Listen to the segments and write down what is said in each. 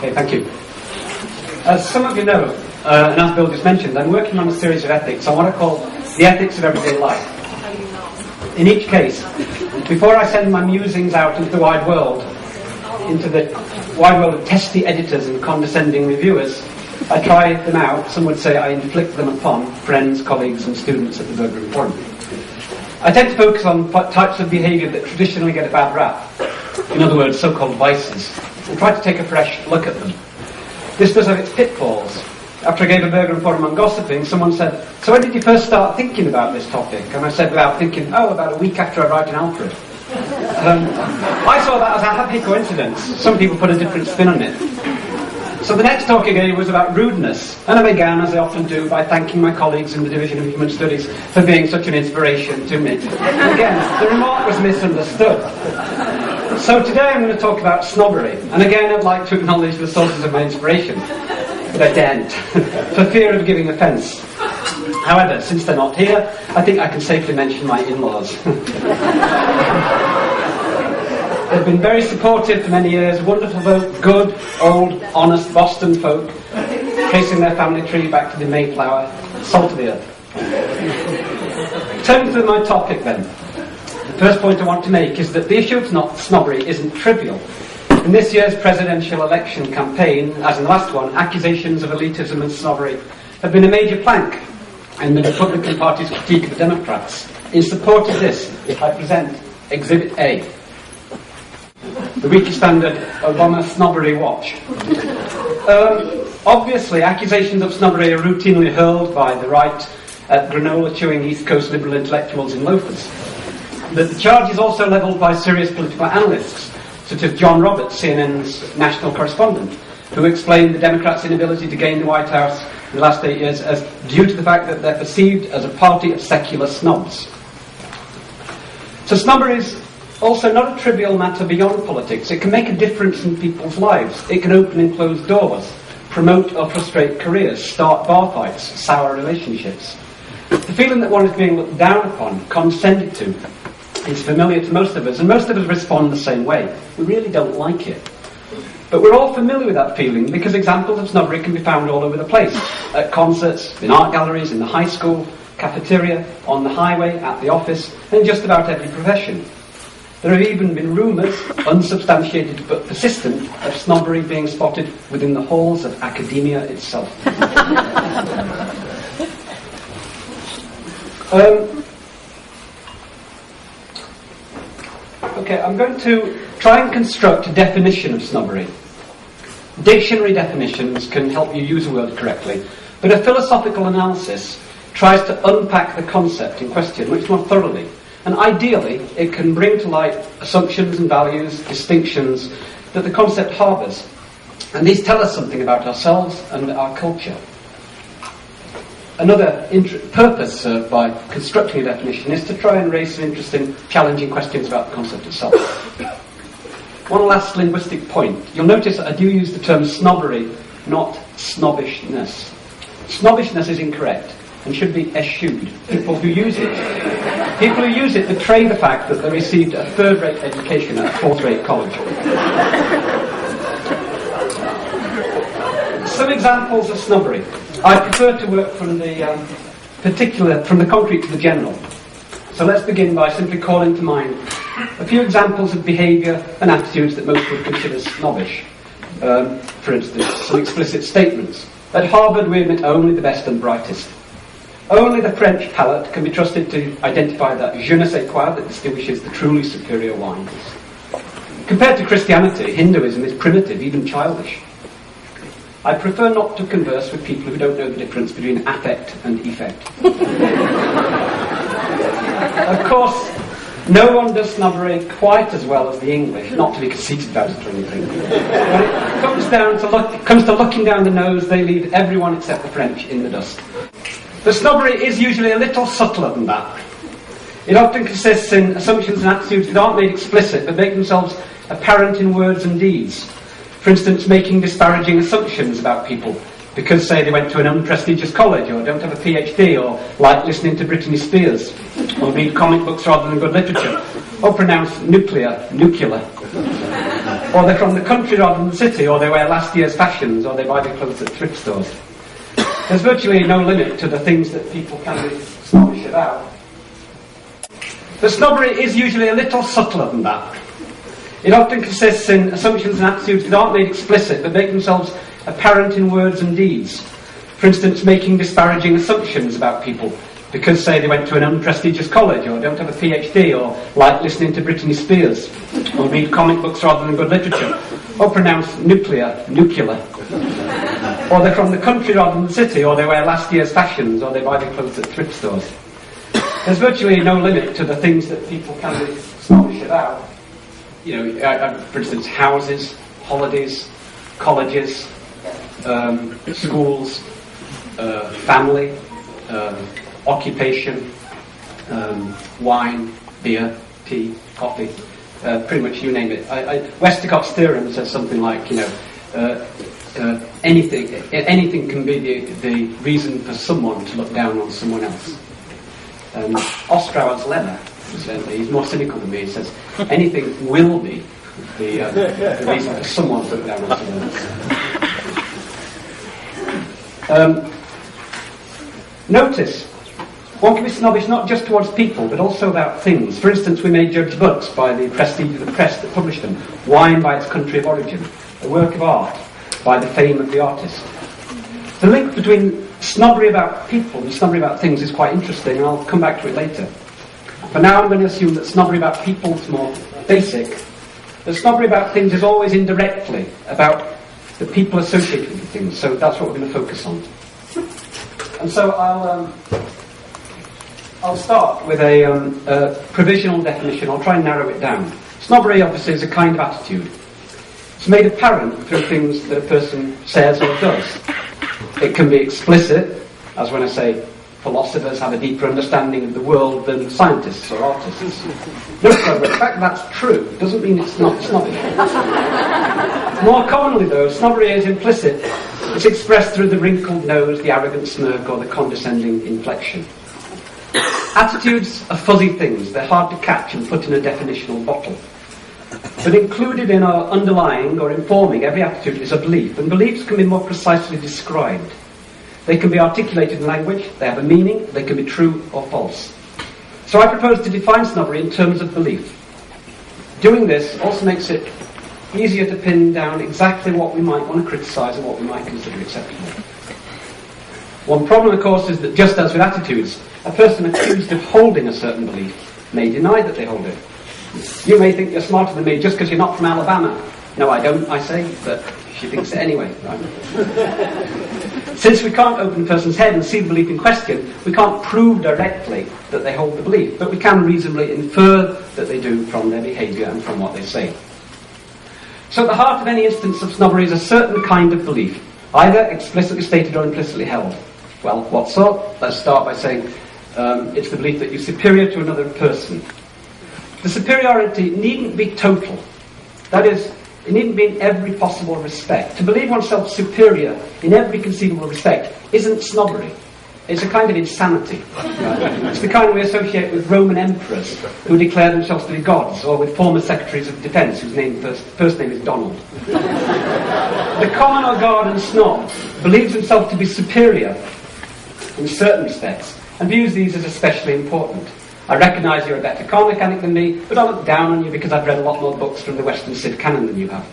Okay, thank you. As some of you know, and as Bill just mentioned, I'm working on a series of ethics on what I call the ethics of everyday life. In each case, before I send my musings out into the wide world of testy editors and condescending reviewers, I try them out. Some would say I inflict them upon friends, colleagues and students at the Burger Forum. I tend to focus on types of behaviour that traditionally get a bad rap, in other words, so-called vices, and try to take a fresh look at them. This does have its pitfalls. After I gave a Burger Forum on gossiping, someone said, "So when did you first start thinking about this topic?" And I said, without thinking, about a week after I write in Alfred. I saw that as a happy coincidence. Some people put a different spin on it. So the next talk I gave was about rudeness, and I began, as I often do, by thanking my colleagues in the Division of Human Studies for being such an inspiration to me. And again, the remark was misunderstood. So today I'm going to talk about snobbery, and again I'd like to acknowledge the sources of my inspiration, but I daren't, for fear of giving offence. However, since they're not here, I think I can safely mention my in-laws. They've been very supportive for many years, wonderful folk, good, old, honest Boston folk, tracing their family tree back to the Mayflower, salt of the earth. Turning to my topic then, the first point I want to make is that the issue of snobbery isn't trivial. In this year's presidential election campaign, as in the last one, accusations of elitism and snobbery have been a major plank in the Republican Party's critique of the Democrats. In support of this, I present Exhibit A, the Weekly Standard Obama Snobbery Watch. Obviously, accusations of snobbery are routinely hurled by the right at granola-chewing East Coast liberal intellectuals in loafers. But the charge is also levelled by serious political analysts, such as John Roberts, CNN's national correspondent, who explained the Democrats' inability to gain the White House in the last 8 years as due to the fact that they're perceived as a party of secular snobs. So snobbery is also not a trivial matter beyond politics. It can make a difference in people's lives. It can open and close doors, promote or frustrate careers, start bar fights, sour relationships. The feeling that one is being looked down upon, condescended to, is familiar to most of us, and most of us respond the same way. We really don't like it. But we're all familiar with that feeling because examples of snobbery can be found all over the place. At concerts, in art galleries, in the high school, cafeteria, on the highway, at the office, and in just about every profession. There have even been rumours, unsubstantiated but persistent, of snobbery being spotted within the halls of academia itself. Okay, I'm going to try and construct a definition of snobbery. Dictionary definitions can help you use a word correctly, but a philosophical analysis tries to unpack the concept in question much more thoroughly. And ideally, it can bring to light assumptions and values, distinctions that the concept harbours. And these tell us something about ourselves and our culture. Another purpose served by constructing a definition is to try and raise some interesting, challenging questions about the concept itself. One last linguistic point. You'll notice that I do use the term snobbery, not snobbishness. Snobbishness is incorrect and should be eschewed. People who use it betray the fact that they received a third-rate education at a fourth-rate college. Some examples of snobbery. I prefer to work from the concrete to the general. So let's begin by simply calling to mind a few examples of behaviour and attitudes that most would consider snobbish. For instance, some explicit statements. At Harvard we admit only the best and brightest. Only the French palate can be trusted to identify that je ne sais quoi that distinguishes the truly superior wines. Compared to Christianity, Hinduism is primitive, even childish. I prefer not to converse with people who don't know the difference between affect and effect. Of course, no one does snobbery quite as well as the English, not to be conceited about it or anything. When it comes to looking down the nose, they leave everyone except the French in the dust. But snobbery is usually a little subtler than that. It often consists in assumptions and attitudes that aren't made explicit, but make themselves apparent in words and deeds. For instance, making disparaging assumptions about people because, say, they went to an unprestigious college, or don't have a PhD, or like listening to Britney Spears, or read comic books rather than good literature, or pronounce nuclear. Or they're from the country rather than the city, or they wear last year's fashions, or they buy their clothes at thrift stores. There's virtually no limit to the things that people can be snobbish about. But snobbery is usually a little subtler than that. It often consists in assumptions and attitudes that aren't made explicit, but make themselves apparent in words and deeds. For instance, making disparaging assumptions about people, because, say, they went to an unprestigious college, or don't have a PhD, or like listening to Britney Spears, or read comic books rather than good literature, or pronounce nuclear, or they're from the country rather than the city, or they wear last year's fashions, or they buy their clothes at thrift stores. There's virtually no limit to the things that people can be snobbish about. For instance, houses, holidays, colleges, schools, family, occupation, wine, beer, tea, coffee, pretty much you name it. Westacott's theorem says something like, anything can be the reason for someone to look down on someone else. Ostrauer's lemma, he's more cynical than me, he says, anything will be the reason for someone to look down on someone else. Notice, one can be snobbish not just towards people, but also about things. For instance, we may judge books by the prestige of the press that published them, wine by its country of origin, a work of art by the fame of the artist. The link between snobbery about people and snobbery about things is quite interesting, and I'll come back to it later. For now, I'm going to assume that snobbery about people is more basic. The snobbery about things is always indirectly about the people associated with the things, so that's what we're going to focus on. And so I'll start with a provisional definition. I'll try and narrow it down. Snobbery, obviously, is a kind of attitude. It's made apparent through things that a person says or does. It can be explicit, as when I say philosophers have a deeper understanding of the world than scientists or artists. Note, however, the fact that that's true doesn't mean it's not snobbish. More commonly, though, snobbery is implicit. It's expressed through the wrinkled nose, the arrogant smirk, or the condescending inflection. Attitudes are fuzzy things. They're hard to catch and put in a definitional bottle. But included in or underlying or informing every attitude is a belief, and beliefs can be more precisely described. They can be articulated in language, they have a meaning, they can be true or false. So I propose to define snobbery in terms of belief. Doing this also makes it easier to pin down exactly what we might want to criticise and what we might consider acceptable. One problem, of course, is that just as with attitudes, a person accused of holding a certain belief may deny that they hold it. You may think you're smarter than me just because you're not from Alabama. No, I don't, I say, but she thinks it anyway. Right? Since we can't open a person's head and see the belief in question, we can't prove directly that they hold the belief, but we can reasonably infer that they do from their behaviour and from what they say. So at the heart of any instance of snobbery is a certain kind of belief, either explicitly stated or implicitly held. Well, what sort? Let's start by saying it's the belief that you're superior to another person. The superiority needn't be total. That is, it needn't be in every possible respect. To believe oneself superior in every conceivable respect isn't snobbery. It's a kind of insanity. It's the kind we associate with Roman emperors who declare themselves to be gods, or with former secretaries of defence whose first name is Donald. The common or garden snob believes himself to be superior in certain respects and views these as especially important. I recognise you're a better car mechanic than me, but I look down on you because I've read a lot more books from the Western Civ canon than you have.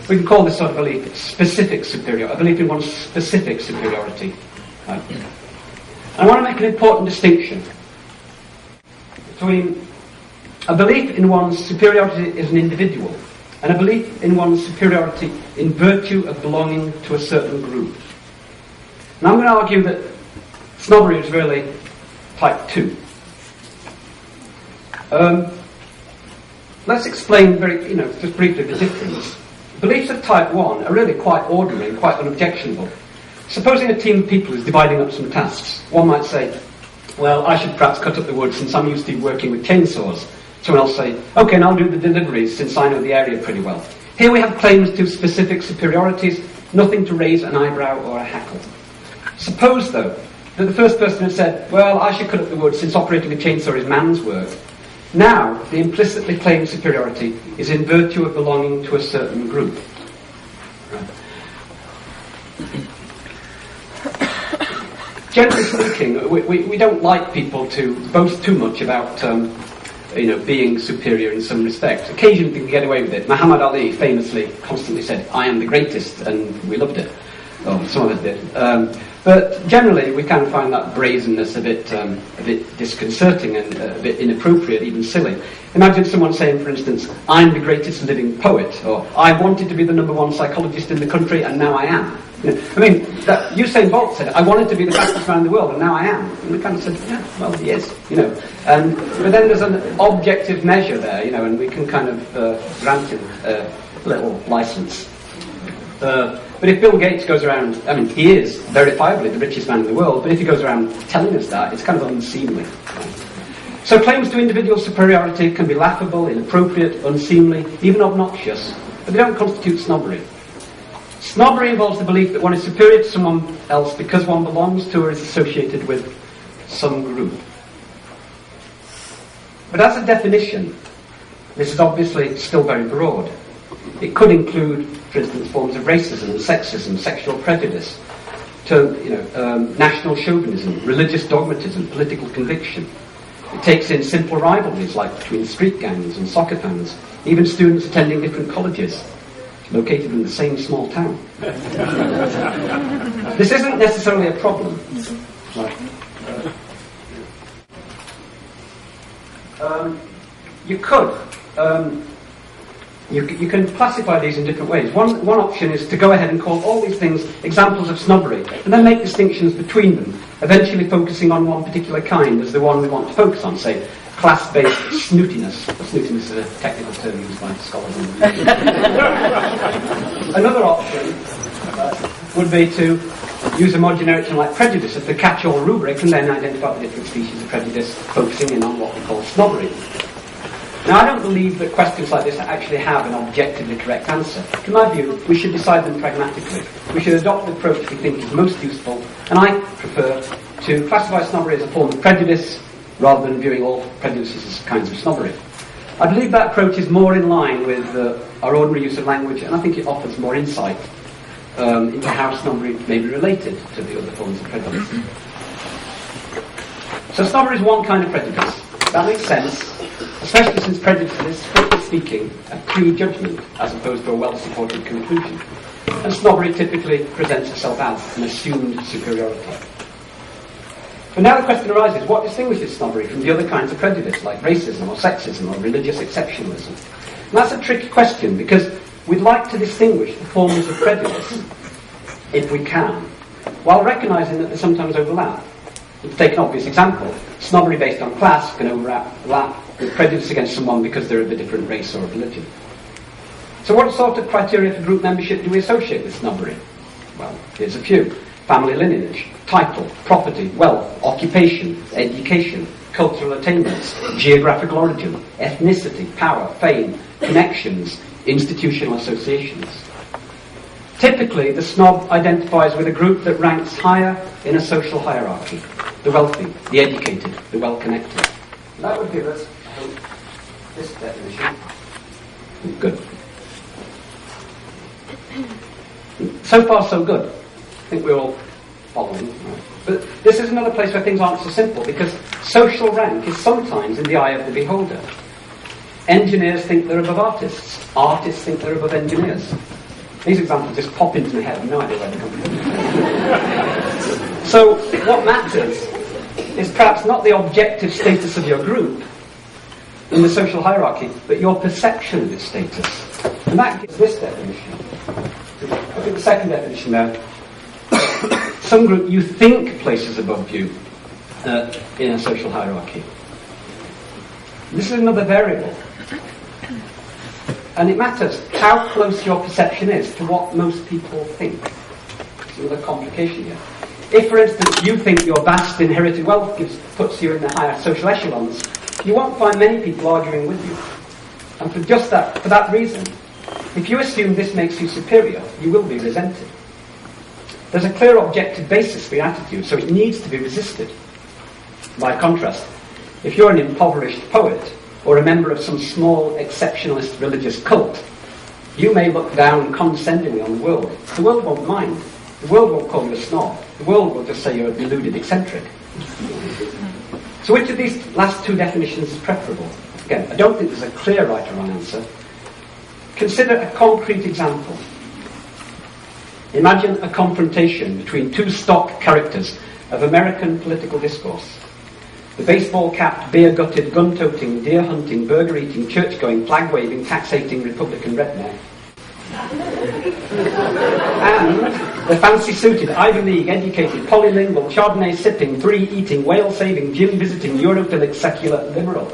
We can call this sort of belief specific superiority, a belief in one's specific superiority. Right? I want to make an important distinction between a belief in one's superiority as an individual and a belief in one's superiority in virtue of belonging to a certain group. And I'm going to argue that snobbery is really type 2. Let's explain just briefly the difference. Beliefs of type 1 are really quite ordinary and quite unobjectionable. Supposing a team of people is dividing up some tasks, one might say, well, I should perhaps cut up the wood since I'm used to working with chainsaws. Someone else say, okay, and I'll do the deliveries since I know the area pretty well. Here we have claims to specific superiorities, nothing to raise an eyebrow or a hackle. Suppose, though, that the first person had said, well, I should cut up the wood since operating a chainsaw is man's work. Now, the implicitly claimed superiority is in virtue of belonging to a certain group. Generally speaking, we don't like people to boast too much about being superior in some respects. Occasionally we can get away with it. Muhammad Ali famously constantly said, "I am the greatest," and we loved it. Oh, some of us did. But generally we kind of find that brazenness a bit disconcerting and a bit inappropriate, even silly. Imagine someone saying, for instance, "I'm the greatest living poet," or "I wanted to be the #1 psychologist in the country and now I am." I mean, Usain Bolt said, "I wanted to be the fastest man in the world and now I am." And we kind of said, "Yeah, well, he is," But then there's an objective measure there, and we can kind of grant him a little license. But if Bill Gates goes around, I mean, he is verifiably the richest man in the world, but if he goes around telling us that, it's kind of unseemly. So claims to individual superiority can be laughable, inappropriate, unseemly, even obnoxious, but they don't constitute snobbery. Snobbery involves the belief that one is superior to someone else because one belongs to or is associated with some group. But as a definition, this is obviously still very broad. It could include, for instance, forms of racism and sexism, sexual prejudice, national chauvinism, religious dogmatism, political conviction. It takes in simple rivalries like between street gangs and soccer fans, even students attending different colleges, located in the same small town. This isn't necessarily a problem. Right. You can classify these in different ways. One option is to go ahead and call all these things examples of snobbery, and then make distinctions between them, eventually focusing on one particular kind as the one we want to focus on, say, class-based snootiness. Snootiness is a technical term used by scholars. Another option would be to use a more generic term like prejudice as the catch-all rubric, and then identify the different species of prejudice, focusing in on what we call snobbery. Now, I don't believe that questions like this actually have an objectively correct answer. In my view, we should decide them pragmatically. We should adopt the approach we think is most useful, and I prefer to classify snobbery as a form of prejudice rather than viewing all prejudices as kinds of snobbery. I believe that approach is more in line with our ordinary use of language, and I think it offers more insight into how snobbery may be related to the other forms of prejudice. So snobbery is one kind of prejudice. That makes sense, especially since prejudice is, strictly speaking, a prejudgment as opposed to a well-supported conclusion. And snobbery typically presents itself as an assumed superiority. But now the question arises, what distinguishes snobbery from the other kinds of prejudice, like racism or sexism or religious exceptionalism? And that's a tricky question, because we'd like to distinguish the forms of prejudice, if we can, while recognising that they sometimes overlap. To take an obvious example, snobbery based on class can overlap with prejudice against someone because they're of a different race or religion. So what sort of criteria for group membership do we associate with snobbery? Well, here's a few. Family lineage, title, property, wealth, occupation, education, cultural attainments, geographical origin, ethnicity, power, fame, connections, institutional associations. Typically, the snob identifies with a group that ranks higher in a social hierarchy. The wealthy, the educated, the well-connected. That would give us, I hope, this definition. Good. So far, so good. I think we're all following. Right? But this is another place where things aren't so simple, because social rank is sometimes in the eye of the beholder. Engineers think they're above artists. Artists think they're above engineers. These examples just pop into my head. I have no idea where they come from. So what matters is perhaps not the objective status of your group in the social hierarchy, but your perception of its status. And that gives this definition. I think the second definition there, some group you think places above you in a social hierarchy. This is another variable. And it matters how close your perception is to what most people think. It's another complication here. If, for instance, you think your vast inherited wealth puts you in the higher social echelons, you won't find many people arguing with you. And for that reason, if you assume this makes you superior, you will be resented. There's a clear objective basis for your attitude, so it needs to be resisted. By contrast, if you're an impoverished poet, or a member of some small exceptionalist religious cult, you may look down condescendingly on the world. The world won't mind. The world won't call you a snob. The world will just say you're a deluded eccentric. So which of these last two definitions is preferable? Again, I don't think there's a clear right or wrong answer. Consider a concrete example. Imagine a confrontation between two stock characters of American political discourse. The baseball-capped, beer-gutted, gun-toting, deer-hunting, burger-eating, church-going, flag-waving, tax-hating Republican redneck. And the fancy-suited, Ivy League-educated, polylingual, Chardonnay-sipping, brie-eating, whale-saving, gym-visiting, Europhilic, secular liberal.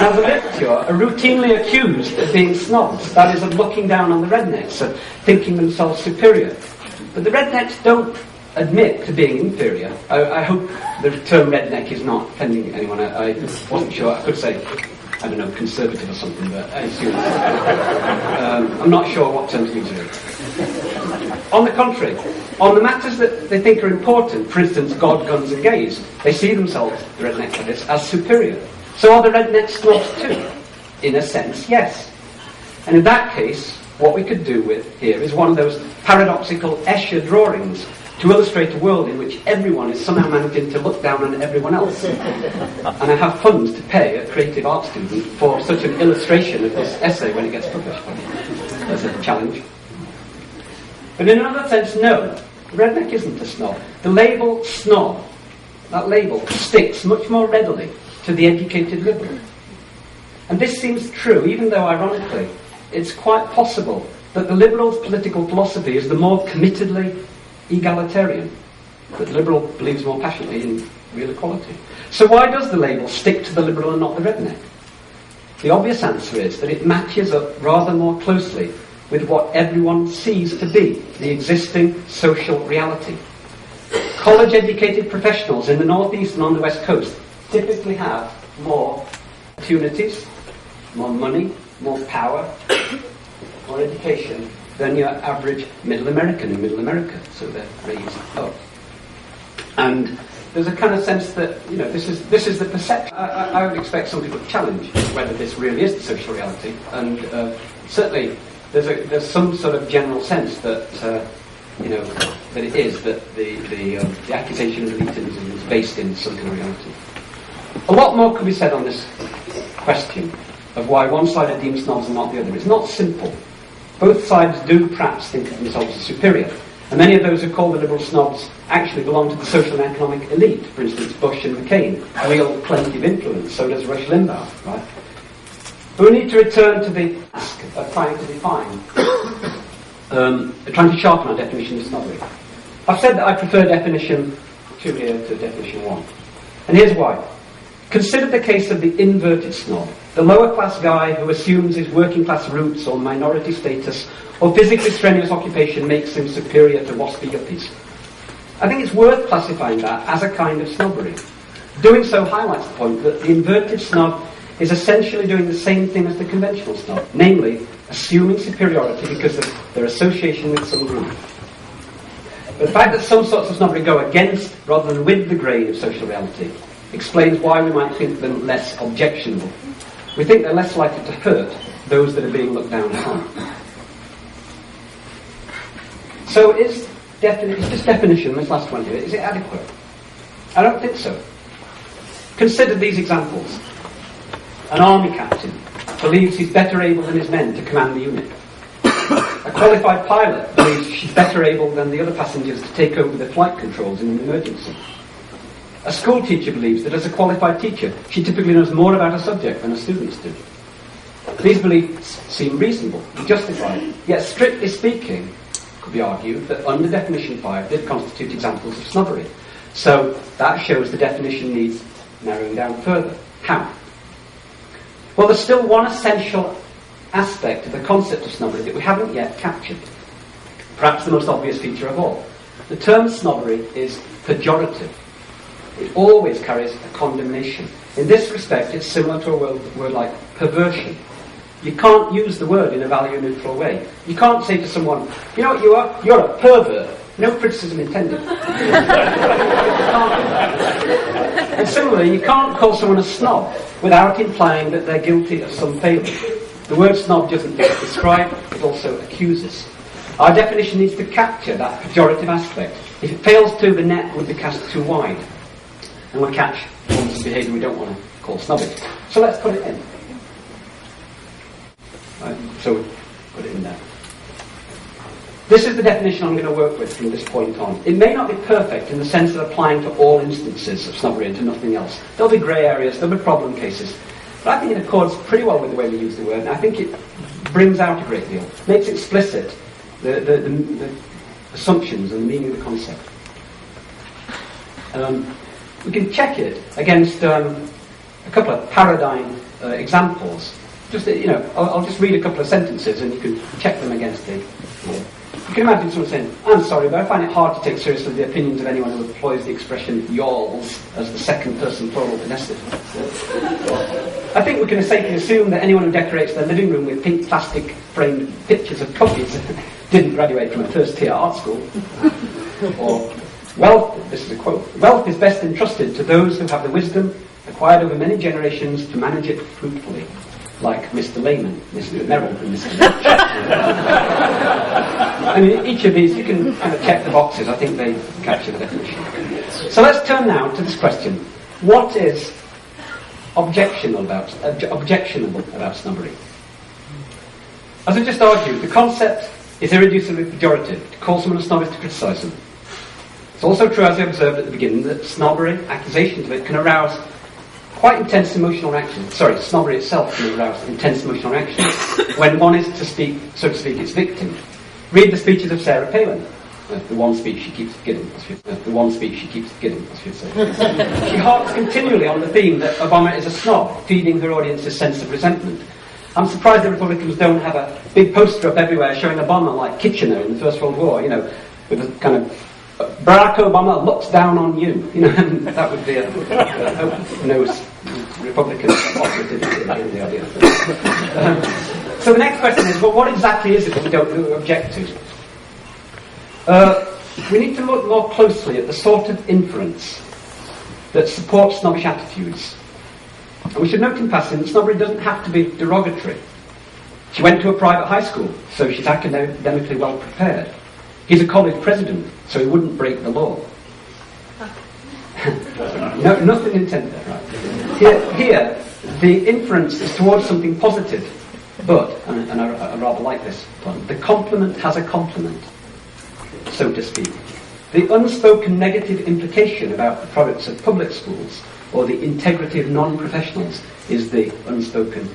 Now the literature are routinely accused of being snobs, that is, of looking down on the rednecks, of thinking themselves superior. But the rednecks don't admit to being inferior. I hope the term redneck is not offending anyone. I wasn't sure. I could say, I don't know, conservative or something, but I assume I'm not sure what term to use here. On the contrary, on the matters that they think are important, for instance, God, guns and gays, they see themselves, the rednecks like this, as superior. So are the redneck snobs too? In a sense, yes. And in that case, what we could do with here is one of those paradoxical Escher drawings to illustrate a world in which everyone is somehow managing to look down on everyone else. And I have funds to pay a creative art student for such an illustration of this essay when it gets published. That's a challenge. But in another sense, no. Redneck isn't a snob. The label snob, that label, sticks much more readily to the educated liberal. And this seems true, even though, ironically, it's quite possible that the liberal's political philosophy is the more committedly egalitarian, that the liberal believes more passionately in real equality. So why does the label stick to the liberal and not the redneck? The obvious answer is that it matches up rather more closely with what everyone sees to be the existing social reality. College-educated professionals in the northeast and on the west coast typically have more opportunities, more money, more power, more education than your average middle American in middle America. So they're raised up. And there's a kind of sense that, you know, this is the perception. I would expect some people to challenge whether this really is the social reality. And certainly there's some sort of general sense that, that it is, that the accusation of elitism is based in some kind of reality. A lot more could be said on this question of why one side are deemed snobs and not the other. It's not simple. Both sides do perhaps think of themselves as superior, and many of those who call the liberal snobs actually belong to the social and economic elite. For instance, Bush and McCain wield plenty of influence, so does Rush Limbaugh, right? But we need to return to the task of trying to define, trying to sharpen our definition of snobbery. I've said that I prefer definition 2 here to definition 1. And here's why. Consider the case of the inverted snob, the lower-class guy who assumes his working-class roots or minority status or physically strenuous occupation makes him superior to waspy yuppies. I think it's worth classifying that as a kind of snobbery. Doing so highlights the point that the inverted snob is essentially doing the same thing as the conventional snob, namely assuming superiority because of their association with some group. But the fact that some sorts of snobbery go against rather than with the grain of social reality explains why we might think them less objectionable. We think they're less likely to hurt those that are being looked down upon. So is this definition, this last one here, is it adequate? I don't think so. Consider these examples. An army captain believes he's better able than his men to command the unit. A qualified pilot believes she's better able than the other passengers to take over the flight controls in an emergency. A school teacher believes that as a qualified teacher, she typically knows more about a subject than her students do. These beliefs seem reasonable and justified, yet strictly speaking, it could be argued that under definition 5, they constitute examples of snobbery. So that shows the definition needs narrowing down further. How? Well, there's still one essential aspect of the concept of snobbery that we haven't yet captured. Perhaps the most obvious feature of all. The term snobbery is pejorative. It always carries a condemnation. In this respect, it's similar to a word like perversion. You can't use the word in a value-neutral way. You can't say to someone, you know what you are? You're a pervert. No criticism intended. And similarly, you can't call someone a snob without implying that they're guilty of some failing. The word snob doesn't just describe, it also accuses. Our definition needs to capture that pejorative aspect. If it fails to, the net would be cast too wide, and we'll catch forms of behaviour we don't want to call snobbish. So let's put it in. Right, so put it in there. This is the definition I'm going to work with from this point on. It may not be perfect in the sense of applying to all instances of snobbery and to nothing else. There'll be grey areas, there'll be problem cases. But I think it accords pretty well with the way we use the word, and I think it brings out a great deal, makes explicit the assumptions and the meaning of the concept. We can check it against a couple of paradigm examples. Just, I'll just read a couple of sentences and you can check them against the... You can imagine someone saying, I'm sorry, but I find it hard to take seriously the opinions of anyone who employs the expression y'alls as the second person plural possessive. I think we can safely assume that anyone who decorates their living room with pink plastic framed pictures of puppies didn't graduate from a first tier art school. Or, wealth, this is a quote, wealth is best entrusted to those who have the wisdom acquired over many generations to manage it fruitfully. Like Mr. Lehman, Mr. Merrill, and Mr. Rich. I mean, each of these, you can kind of check the boxes. I think they capture the definition. So let's turn now to this question. What is objectionable about snobbery? As I just argued, the concept is irreducibly pejorative. To call someone a snob is to criticise them. It's also true, as I observed at the beginning, that snobbery, accusations of it, can arouse quite intense emotional reaction. Sorry, snobbery itself can arouse intense emotional reaction when one is to speak, so to speak, its victim. Read the speeches of Sarah Palin. The one speech she keeps giving, the one speech she keeps giving, I should say. She harps continually on the theme that Obama is a snob, feeding her audience a sense of resentment. I'm surprised the Republicans don't have a big poster up everywhere showing Obama like Kitchener in the First World War, with a kind of Barack Obama looks down on you. That would be no Republican operative in the idea. So the next question is, well, what exactly is it that we don't object to? We need to look more closely at the sort of inference that supports snobbish attitudes. And we should note in passing that snobbery doesn't have to be derogatory. She went to a private high school, so she's academically well prepared. He's a college president, so he wouldn't break the law. No, nothing intended there, right? Here, the inference is towards something positive, but, and I rather like this one, the compliment has a compliment, so to speak. The unspoken negative implication about the products of public schools or the integrity of non-professionals is the unspoken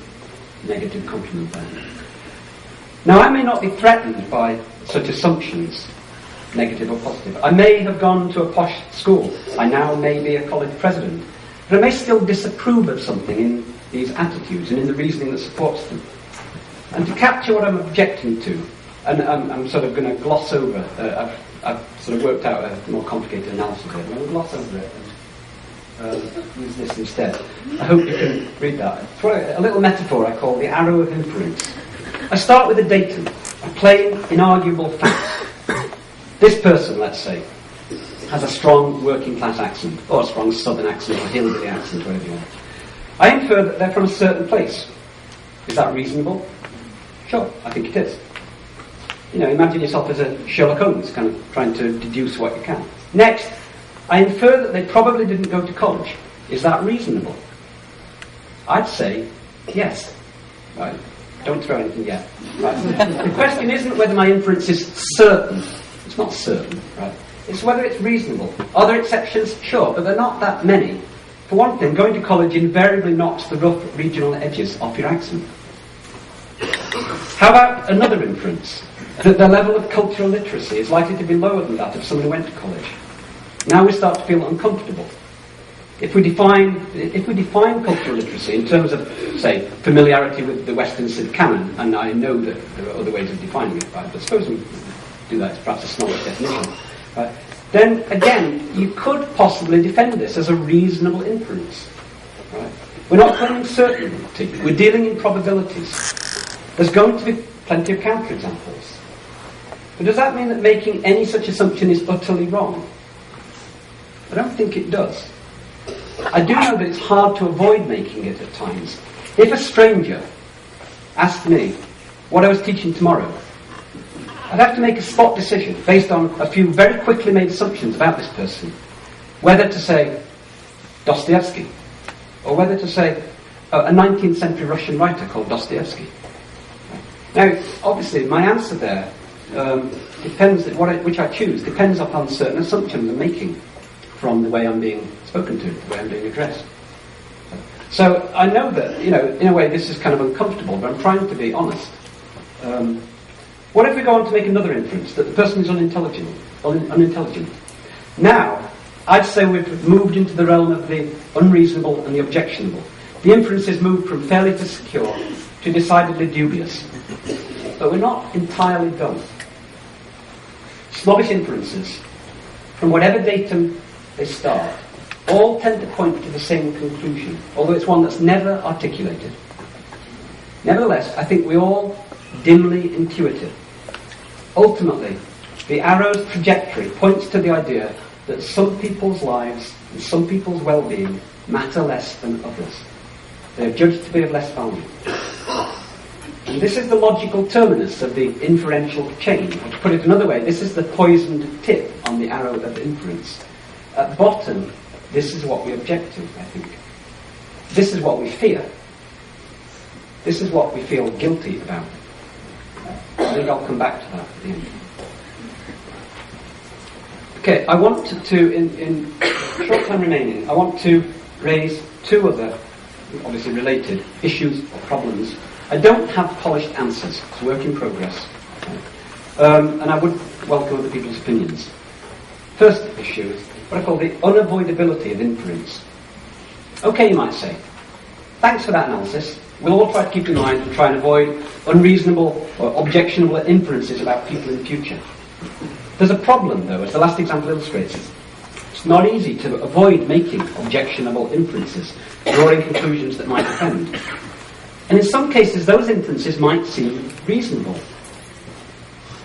negative compliment there. Now, I may not be threatened by such assumptions, negative or positive. I may have gone to a posh school. I now may be a college president. But I may still disapprove of something in these attitudes and in the reasoning that supports them. And to capture what I'm objecting to, and I'm sort of going to gloss over, I've sort of worked out a more complicated analysis here. I'm going to gloss over it and use this instead. I hope you can read that. A little metaphor I call the arrow of inference. I start with a datum, a plain, inarguable fact. This person, let's say, has a strong working class accent, or a strong southern accent, or hillbilly accent, whatever you want. I infer that they're from a certain place. Is that reasonable? Sure, I think it is. Imagine yourself as a Sherlock Holmes, kind of trying to deduce what you can. Next, I infer that they probably didn't go to college. Is that reasonable? I'd say yes. Right? Don't throw anything yet. Right? The question isn't whether my inference is certain. It's not certain, right? It's whether it's reasonable. Are there exceptions? Sure, but they're not that many. For one thing, going to college invariably knocks the rough regional edges off your accent. How about another inference? That their level of cultural literacy is likely to be lower than that of someone who went to college. Now we start to feel uncomfortable. If we define cultural literacy in terms of, say, familiarity with the Western civic canon, and I know that there are other ways of defining it, right? But suppose we do that, it's perhaps a snobbish definition, right? Then, again, you could possibly defend this as a reasonable inference, right? We're not claiming certainty, we're dealing in probabilities. There's going to be plenty of counterexamples. But does that mean that making any such assumption is utterly wrong? I don't think it does. I do know that it's hard to avoid making it at times. If a stranger asked me what I was teaching tomorrow, I'd have to make a spot decision based on a few very quickly made assumptions about this person. Whether to say Dostoevsky, or whether to say a 19th century Russian writer called Dostoevsky. Now, obviously, my answer there depends, which I choose, depends upon certain assumptions I'm making from the way I'm being spoken to, the way I'm being addressed. So I know that, in a way this is kind of uncomfortable, but I'm trying to be honest. What if we go on to make another inference, that the person is unintelligent? Now, I'd say we've moved into the realm of the unreasonable and the objectionable. The inference is moved from fairly to secure to decidedly dubious. But we're not entirely done. Snobbish inferences, from whatever datum they start, all tend to point to the same conclusion, although it's one that's never articulated. Nevertheless, I think we all dimly intuit it. Ultimately, the arrow's trajectory points to the idea that some people's lives and some people's well-being matter less than others. They are judged to be of less value. And this is the logical terminus of the inferential chain. Or to put it another way, this is the poisoned tip on the arrow of inference. At bottom, this is what we object to, I think. This is what we fear. This is what we feel guilty about. I think I'll come back to that at the end. Okay, I want to, in short time remaining, I want to raise two other, obviously related, issues or problems. I don't have polished answers. It's a work in progress. And I would welcome other people's opinions. First issue is what I call the unavoidability of inference. Okay, you might say, thanks for that analysis. We'll all try to keep in mind and try and avoid unreasonable or objectionable inferences about people in the future. There's a problem, though, as the last example illustrates. It's not easy to avoid making objectionable inferences, drawing conclusions that might offend. And in some cases, those inferences might seem reasonable.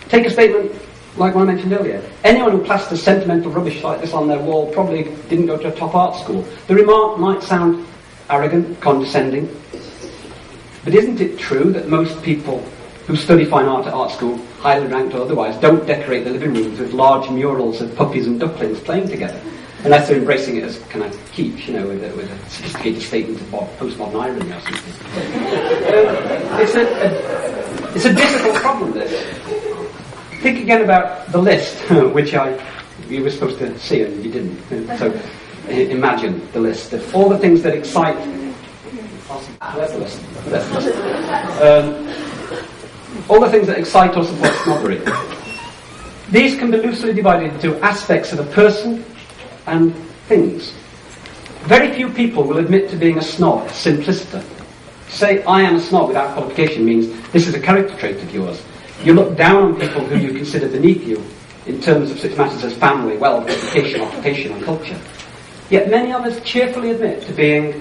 Take a statement like one I mentioned earlier. Anyone who plasters sentimental rubbish like this on their wall probably didn't go to a top art school. The remark might sound arrogant, condescending. But isn't it true that most people who study fine art at art school, highly ranked or otherwise, don't decorate their living rooms with large murals of puppies and ducklings playing together? Unless they're embracing it as kind of kitsch, with a sophisticated statement of postmodern irony or something. It's a difficult problem, this. Think again about the list, which you were supposed to see and you didn't. So imagine the list of all the things that excite. That's the list. All the things that excite or support snobbery. These can be loosely divided into aspects of a person and things. Very few people will admit to being a snob simpliciter. To say, I am a snob without qualification means this is a character trait of yours. You look down on people who you consider beneath you in terms of such matters as family, wealth, education, occupation and culture. Yet many of us cheerfully admit to being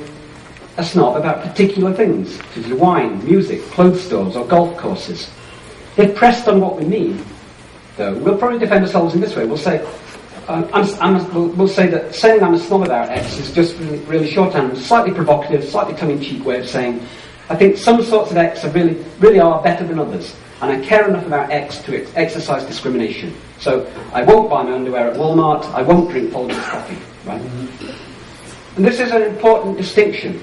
a snob about particular things, such as wine, music, clothes stores or golf courses. If pressed on what we mean, though, we'll probably defend ourselves in this way. We'll say, we'll say that saying I'm a snob about X is just really shorthand, slightly provocative, slightly tongue-in-cheek way of saying, I think some sorts of X are really are better than others, and I care enough about X to exercise discrimination. So I won't buy my underwear at Walmart, I won't drink Folgers coffee, right? And this is an important distinction.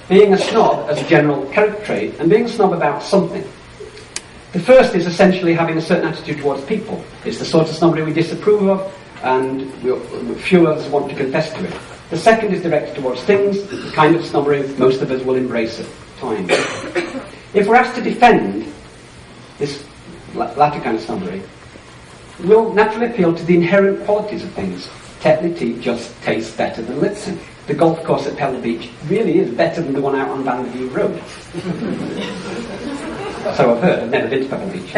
Being a snob as a general character trait, and being a snob about something. The first is essentially having a certain attitude towards people. It's the sort of snobbery we disapprove of, and few of us want to confess to it. The second is directed towards things, the kind of snobbery most of us will embrace at times. If we're asked to defend this latter kind of snobbery, we'll naturally appeal to the inherent qualities of things. Tetley tea just tastes better than Lipton. The golf course at Pebble Beach really is better than the one out on Vanderview Road. So I've heard. I've never been to Pebble Beach.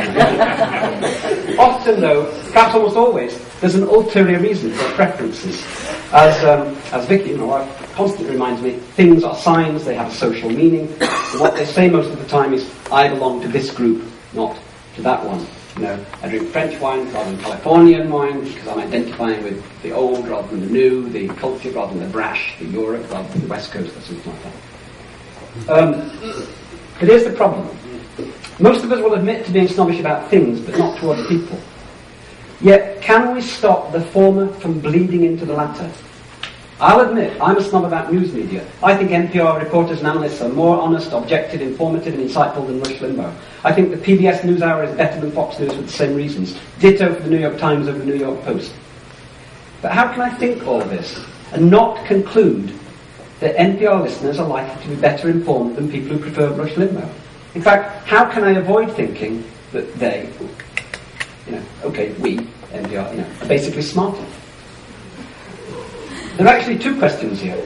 Often, though, perhaps almost always, there's an ulterior reason for our preferences. As Vicky, my wife, constantly reminds me, things are signs, they have a social meaning. And what they say most of the time is, I belong to this group, not to that one. I drink French wine rather than Californian wine because I'm identifying with the old rather than the new, the culture rather than the brash, the Europe rather than the West Coast, or something like that. But here's the problem. Most of us will admit to being snobbish about things, but not to other people. Yet, can we stop the former from bleeding into the latter? I'll admit, I'm a snob about news media. I think NPR reporters and analysts are more honest, objective, informative and insightful than Rush Limbaugh. I think the PBS NewsHour is better than Fox News for the same reasons. Ditto for the New York Times over the New York Post. But how can I think all this and not conclude that NPR listeners are likely to be better informed than people who prefer Rush Limbaugh? In fact, how can I avoid thinking that they, we, NPR, are basically smarter? There are actually two questions here.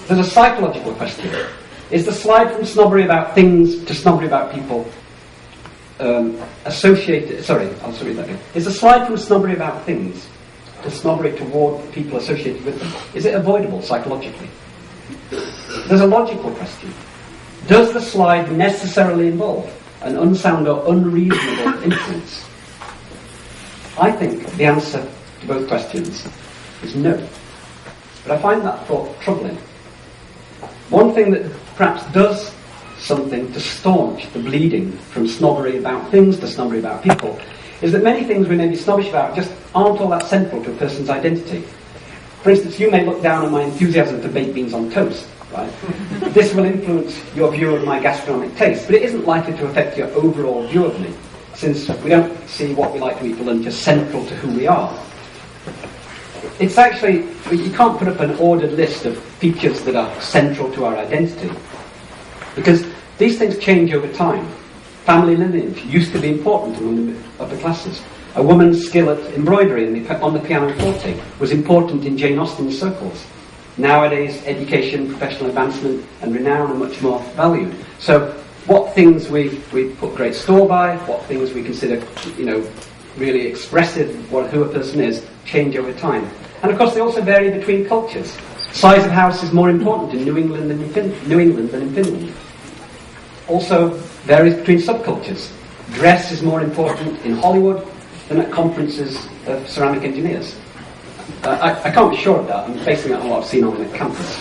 There's a psychological question. Is the slide from snobbery about things to snobbery about people associated... Sorry, I'll read that again. Is the slide from snobbery about things to snobbery toward people associated with them, is it avoidable psychologically? There's a logical question. Does the slide necessarily involve an unsound or unreasonable influence? I think the answer to both questions is no. But I find that thought troubling. One thing that perhaps does something to staunch the bleeding from snobbery about things to snobbery about people is that many things we may be snobbish about just aren't all that central to a person's identity. For instance, you may look down on my enthusiasm for baked beans on toast, right? This will influence your view of my gastronomic taste, but it isn't likely to affect your overall view of me, since we don't see what we like to eat for lunch as central to who we are. It's actually, you can't put up an ordered list of features that are central to our identity, because these things change over time. Family lineage used to be important among the upper classes. A woman's skill at embroidery on the pianoforte was important in Jane Austen's circles. Nowadays, education, professional advancement and renown are much more valued. So what things we put great store by, what things we consider, really expressive of who a person is, change over time. And of course they also vary between cultures. Size of house is more important in New England than in Finland. Also varies between subcultures. Dress is more important in Hollywood than at conferences of ceramic engineers. I can't be sure of that. I'm basing it on what I've seen on the campus.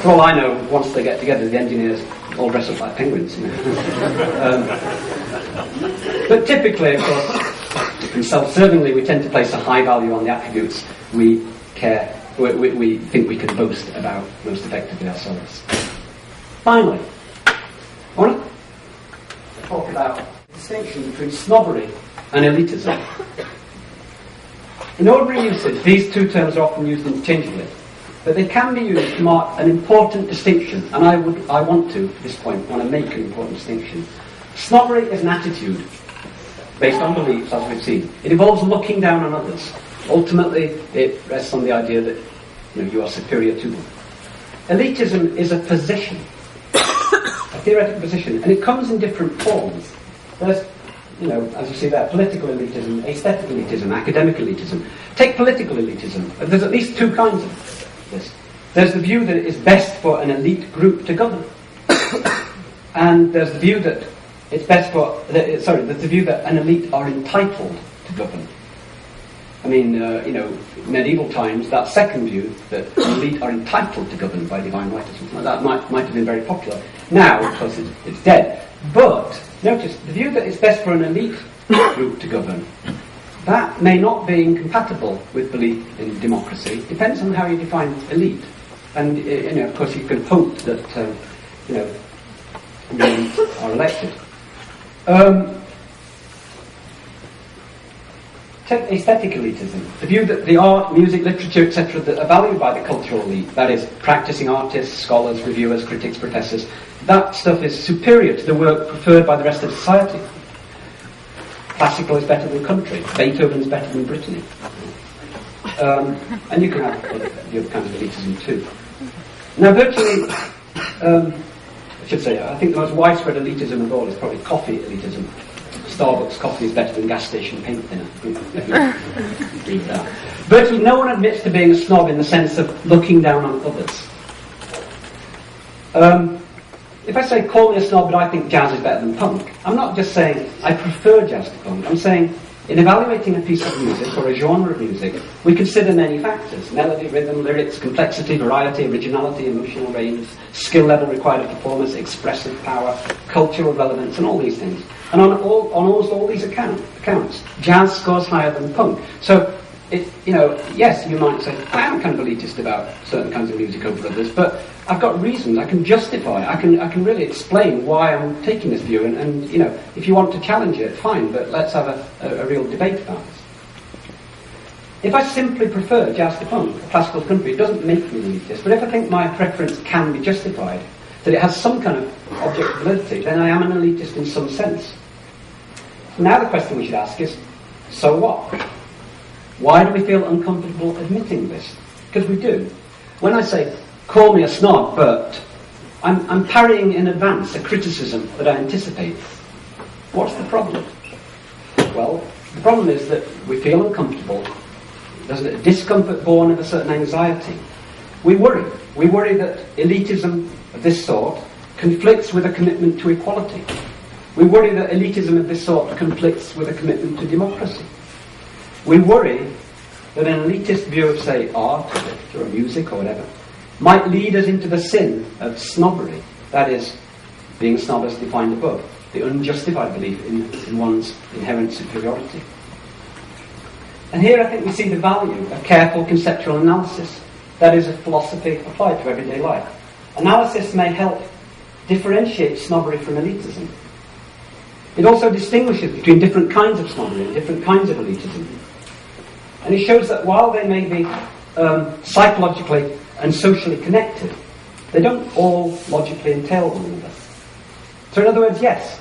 For all I know, once they get together, the engineers all dress up like penguins. But typically, of course, and self-servingly, we tend to place a high value on the attributes we think we can boast about most effectively ourselves. Finally, I want to talk about the distinction between snobbery and elitism. In ordinary usage, these two terms are often used interchangeably, but they can be used to mark an important distinction, and I want to, at this point, make an important distinction. Snobbery is an attitude based on beliefs, as we've seen. It involves looking down on others. Ultimately, it rests on the idea that you are superior to them. Elitism is a position, a theoretical position, and it comes in different forms. There's, as you see there, political elitism, aesthetic elitism, academic elitism. Take political elitism. There's at least two kinds of this. There's the view that it is best for an elite group to govern. And there's the view that it's best for, there's the view that an elite are entitled to govern. I mean, medieval times, that second view, that an elite are entitled to govern by divine right or something like that, might have been very popular. Now, of course, it's dead. But, notice, the view that it's best for an elite group to govern, that may not be incompatible with belief in democracy. It depends on how you define elite. And, of course, you can hope that, men are elected. Take aesthetic elitism, the view that the art, music, literature, etc., that are valued by the cultural elite, that is, practicing artists, scholars, reviewers, critics, professors, that stuff is superior to the work preferred by the rest of society. Classical is better than country, Beethoven is better than Brittany. And you can have the other kinds of elitism too. Now, virtually, I think the most widespread elitism of all is probably coffee elitism. Starbucks coffee is better than gas station paint thinner. Read that. Virtually no one admits to being a snob in the sense of looking down on others. if I say, call me a snob, but I think jazz is better than punk, I'm not just saying I prefer jazz to punk. I'm saying, in evaluating a piece of music or a genre of music, we consider many factors: melody, rhythm, lyrics, complexity, variety, originality, emotional range, skill level required of performance, expressive power, cultural relevance, and all these things. And on almost all these accounts, jazz scores higher than punk. So, yes, you might say, I am kind of elitist about certain kinds of music over others, but I've got reasons. I can justify. I can really explain why I'm taking this view. And if you want to challenge it, fine. But let's have a real debate about this. If I simply prefer jazz to punk, classical to country, it doesn't make me elitist. But if I think my preference can be justified, that it has some kind of objective validity, then I am an elitist in some sense. Now the question we should ask is, so what? Why do we feel uncomfortable admitting this? Because we do. When I say, call me a snob, but I'm parrying in advance a criticism that I anticipate. What's the problem? Well, the problem is that we feel uncomfortable. There's a discomfort born of a certain anxiety. We worry. We worry that elitism of this sort conflicts with a commitment to equality. We worry that elitism of this sort conflicts with a commitment to democracy. We worry that an elitist view of, say, art or literature or music or whatever might lead us into the sin of snobbery, that is, being a snob as defined above, the unjustified belief in one's inherent superiority. And here I think we see the value of careful conceptual analysis, that is, a philosophy applied to everyday life. Analysis may help differentiate snobbery from elitism. It also distinguishes between different kinds of snobbery and different kinds of elitism. And it shows that while they may be psychologically and socially connected, they don't all logically entail one another. So in other words, yes,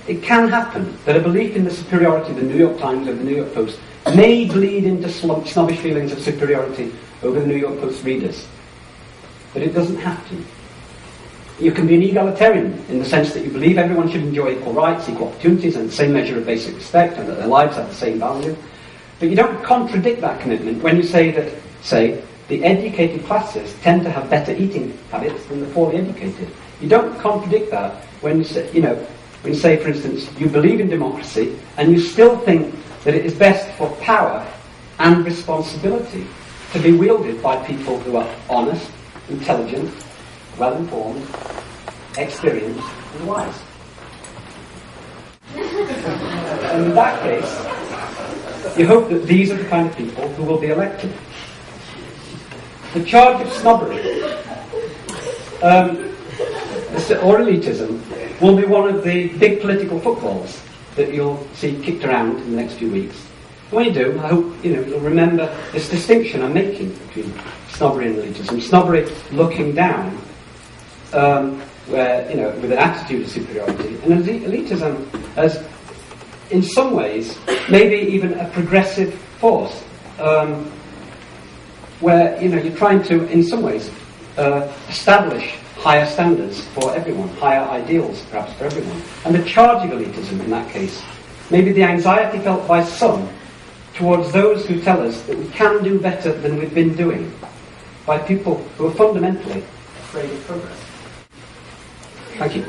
it can happen that a belief in the superiority of the New York Times or the New York Post may bleed into snobbish feelings of superiority over the New York Post readers. But it doesn't have to. You can be an egalitarian in the sense that you believe everyone should enjoy equal rights, equal opportunities, and the same measure of basic respect, and that their lives have the same value. But you don't contradict that commitment when you say that, say, the educated classes tend to have better eating habits than the poorly educated. You don't contradict that when you say, when you say, for instance, you believe in democracy and you still think that it is best for power and responsibility to be wielded by people who are honest, intelligent, well-informed, experienced, and wise. And in that case, you hope that these are the kind of people who will be elected. The charge of snobbery or elitism will be one of the big political footballs that you'll see kicked around in the next few weeks. When you do, I hope you'll remember this distinction I'm making between snobbery and elitism. Snobbery looking down, where with an attitude of superiority, and elitism as, in some ways, maybe even a progressive force, where you're trying to, in some ways, establish higher standards for everyone, higher ideals, perhaps, for everyone. And the charge of elitism, in that case, maybe the anxiety felt by some towards those who tell us that we can do better than we've been doing, by people who are fundamentally afraid of progress. Thank you.